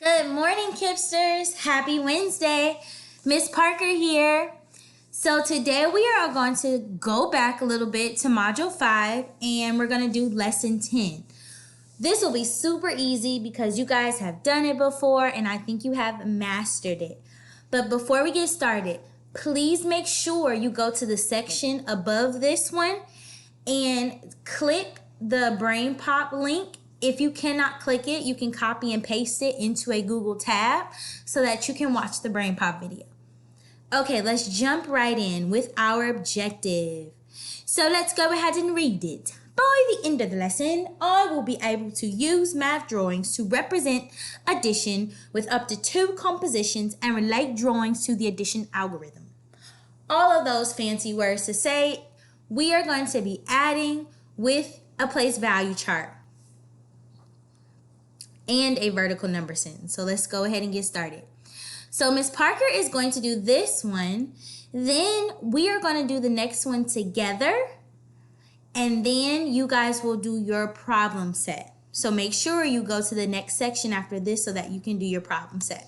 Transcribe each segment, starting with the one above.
Good morning, Kipsters. Happy Wednesday. Miss Parker here. So today we are going to go back a little bit to Module 5 and we're going to do Lesson 10. This will be super easy because you guys have done it before and I think you have mastered it. But before we get started, please make sure you go to the section above this one and click the Brain Pop link. If you cannot click it, you can copy and paste it into a Google tab so that you can watch the Brain Pop video. Okay, let's jump right in with our objective. So let's go ahead and read it. By the end of the lesson, I will be able to use math drawings to represent addition with up to 2 compositions and relate drawings to the addition algorithm. All of those fancy words to say, we are going to be adding with a place value chart and a vertical number sentence. So let's go ahead and get started. So Miss Parker is going to do this one. Then we are going to do the next one together. And then you guys will do your problem set. So make sure you go to the next section after this so that you can do your problem set.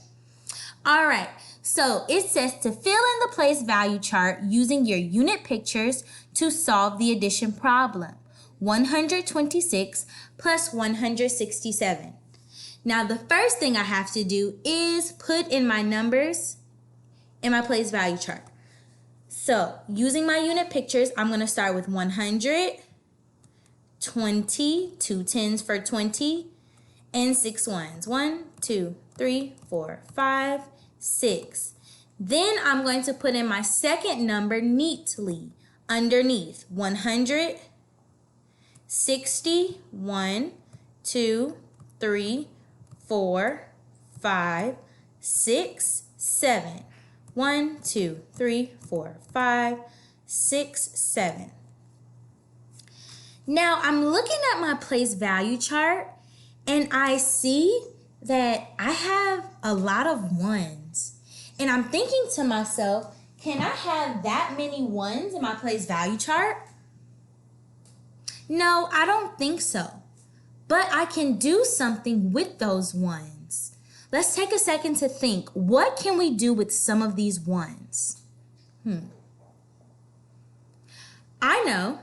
All right. So it says to fill in the place value chart using your unit pictures to solve the addition problem. 126 plus 167. Now, the first thing I have to do is put in my numbers in my place value chart. So, using my unit pictures, I'm going to start with 100, 20, 2 tens for 20, and 6 ones. 1, 2, 3, 4, 5, 6. Then I'm going to put in my second number neatly underneath. 100, 60, 1, 2, 3, 4, 5, 6, 7. 1, 2, 3, 4, 5, 6, 7. Now I'm looking at my place value chart and I see that I have a lot of ones. And I'm thinking to myself, can I have that many ones in my place value chart? No, I don't think so. But I can do something with those ones. Let's take a second to think. What can we do with some of these ones? I know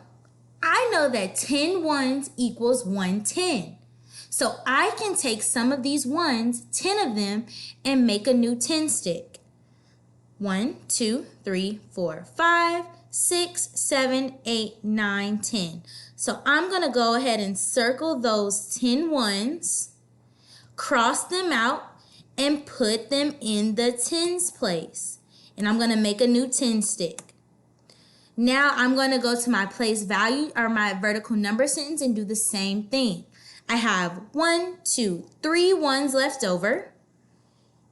that 10 ones equals 110. So I can take some of these ones, 10 of them, and make a new 10 stick. 1, 2, 3, 4, 5, 6, 7, 8, 9, 10. So I'm going to go ahead and circle those 10 ones, cross them out, and put them in the tens place. And I'm going to make a new 10 stick. Now I'm going to go to my place value or my vertical number sentence and do the same thing. I have 1, 2, 3 ones left over.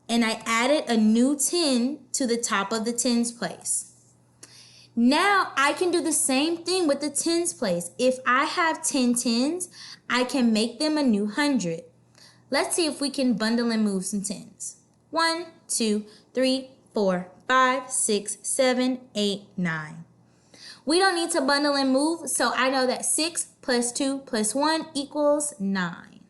And I added a new 10 to the top of the tens place. Now I can do the same thing with the tens place. If I have 10 tens, I can make them a new 100. Let's see if we can bundle and move some tens. 1, 2, 3, 4, 5, 6, 7, 8, 9. We don't need to bundle and move, so I know that 6 plus 2 plus 1 equals 9.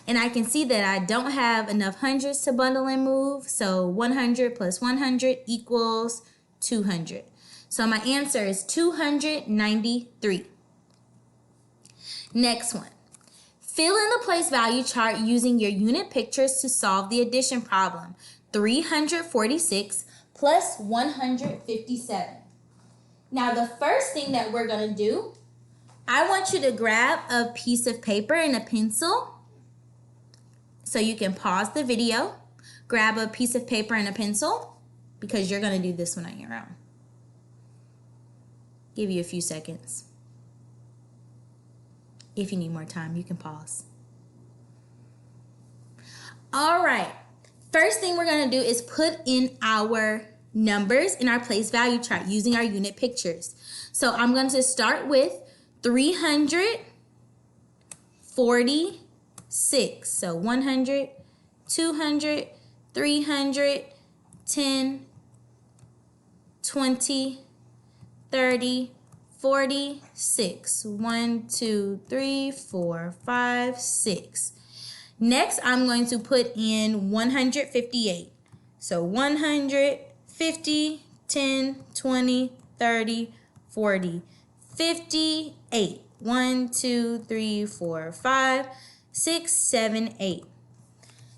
And I can see that I don't have enough hundreds to bundle and move, so 100 plus 100 equals 200. So my answer is 293. Next one. Fill in the place value chart using your unit pictures to solve the addition problem. 346 plus 157. Now the first thing that we're going to do, I want you to grab a piece of paper and a pencil. So you can pause the video, grab a piece of paper and a pencil, because you're going to do this one on your own. Give you a few seconds. If you need more time, you can pause. All right. First thing we're going to do is put in our numbers in our place value chart using our unit pictures. So I'm going to start with 346. So 100, 200, 300, 10, 20, 30, 46. 1, 2, 3, 4, 5, 6. Next, I'm going to put in 158. So 150, 10, 20, 30, 40, 58. 1, 2, 3, 4, 5, 6, 7, 8.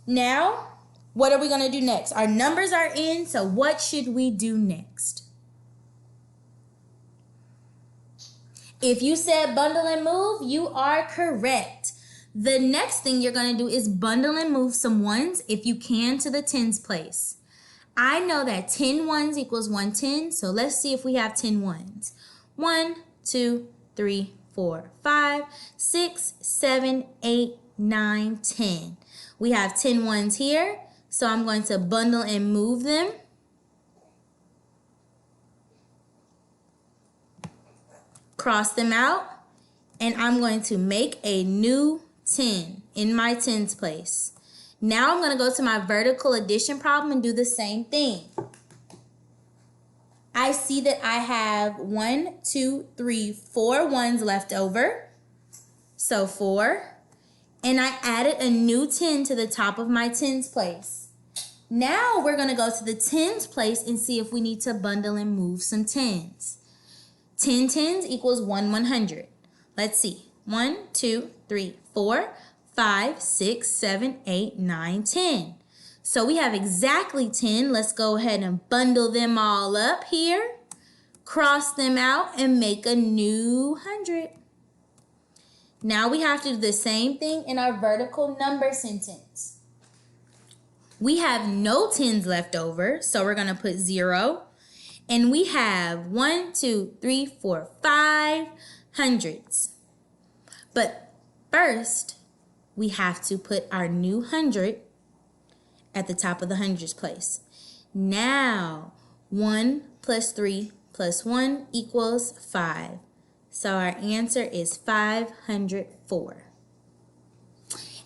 Now, what are we going to do next? Our numbers are in, so what should we do next? If you said bundle and move, you are correct. The next thing you're going to do is bundle and move some ones, if you can, to the tens place. I know that 10 ones equals 110, so let's see if we have 10 ones. 1, 2, 3, 4, 5, 6, 7, 8, 9, 10. We have 10 ones here, so I'm going to bundle and move them. Cross them out, and I'm going to make a new 10 in my tens place. Now I'm going to go to my vertical addition problem and do the same thing. I see that I have 1, 2, 3, 4 ones left over. So 4. And I added a new 10 to the top of my tens place. Now we're going to go to the tens place and see if we need to bundle and move some tens. 10 tens equals 1 100. Let's see. 1, 2, 3, 4, 5, 6, 7, 8, 9, 10. So we have exactly 10. Let's go ahead and bundle them all up here. Cross them out and make a new 100. Now we have to do the same thing in our vertical number sentence. We have no tens left over, so we're going to put 0. And we have 1, 2, 3, 4, 5 hundreds. But first, we have to put our new 100 at the top of the hundreds place. Now, 1 plus 3 plus 1 equals 5. So our answer is 504.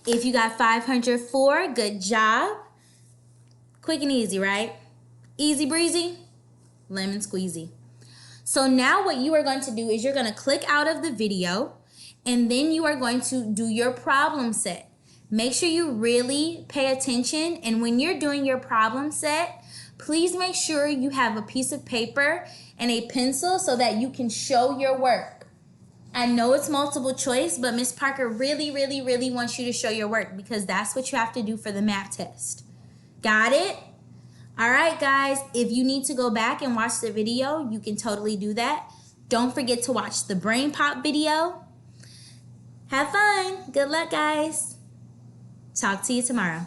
If you got 504, good job. Quick and easy, right? Easy breezy, lemon squeezy. So now what you are going to do is you're going to click out of the video, and then you are going to do your problem set. Make sure you really pay attention, and when you're doing your problem set, please make sure you have a piece of paper and a pencil so that you can show your work. I know it's multiple choice, but Miss Parker really wants you to show your work because that's what you have to do for the math test. Got it? All right, guys, if you need to go back and watch the video, you can totally do that. Don't forget to watch the Brain Pop video. Have fun. Good luck, guys. Talk to you tomorrow.